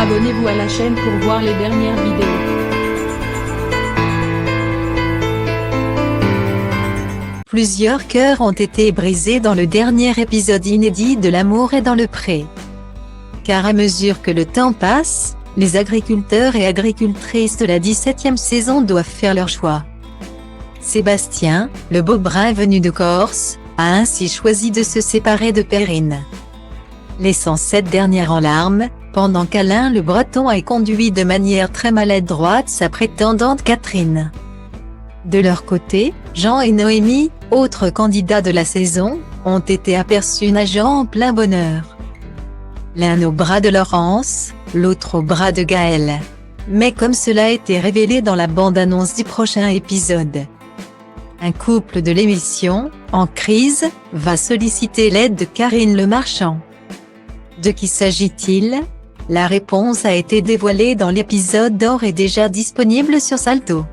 Abonnez-vous à la chaîne pour voir les dernières vidéos. Plusieurs cœurs ont été brisés dans le dernier épisode inédit de L'amour est dans le pré. Car à mesure que le temps passe, les agriculteurs et agricultrices de la 17e saison doivent faire leur choix. Sébastien, le beau brun venu de Corse, a ainsi choisi de se séparer de Perrine, laissant cette dernière en larmes, pendant qu'Alain le Breton a conduit de manière très maladroite sa prétendante Catherine. De leur côté, Jean et Noémie, autres candidats de la saison, ont été aperçus nageant en plein bonheur. L'un au bras de Laurence, l'autre au bras de Gaël. Mais comme cela a été révélé dans la bande-annonce du prochain épisode, un couple de l'émission, en crise, va solliciter l'aide de Karine Le Marchand. De qui s'agit-il? La réponse a été dévoilée dans l'épisode d'or et déjà disponible sur Salto.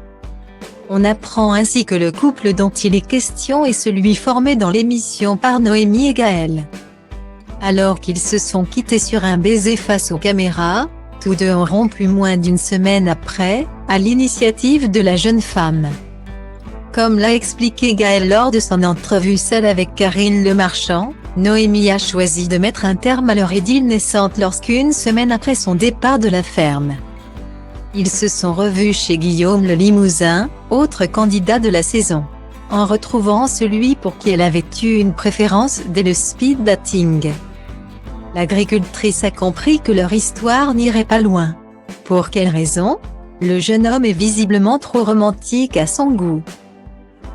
On apprend ainsi que le couple dont il est question est celui formé dans l'émission par Noémie et Gaël. Alors qu'ils se sont quittés sur un baiser face aux caméras, tous deux ont rompu moins d'une semaine après, à l'initiative de la jeune femme. Comme l'a expliqué Gaël lors de son entrevue seule avec Karine Le Marchand, Noémie a choisi de mettre un terme à leur idylle naissante lorsqu'une semaine après son départ de la ferme, ils se sont revus chez Guillaume le Limousin, autre candidat de la saison, en retrouvant celui pour qui elle avait eu une préférence dès le speed dating. L'agricultrice a compris que leur histoire n'irait pas loin. Pour quelle raison? Le jeune homme est visiblement trop romantique à son goût.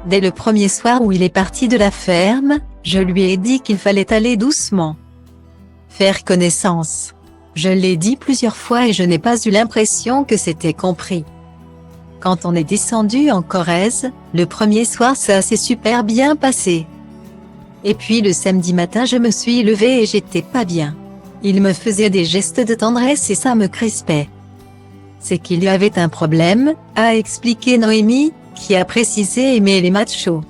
Dès le premier soir où il est parti de la ferme, je lui ai dit qu'il fallait aller doucement, faire connaissance. Je l'ai dit plusieurs fois et je n'ai pas eu l'impression que c'était compris. Quand on est descendu en Corrèze, le premier soir ça s'est super bien passé. Et puis le samedi matin je me suis levée et j'étais pas bien. Il me faisait des gestes de tendresse et ça me crispait. C'est qu'il y avait un problème, a expliqué Noémie, qui a précisé aimer les machos.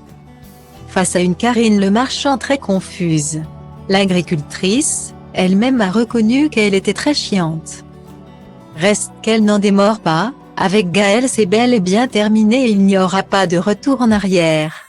Face à une Karine Le Marchand très confuse, l'agricultrice, elle-même a reconnu qu'elle était très chiante. Reste qu'elle n'en démord pas, avec Gaël c'est bel et bien terminé et il n'y aura pas de retour en arrière.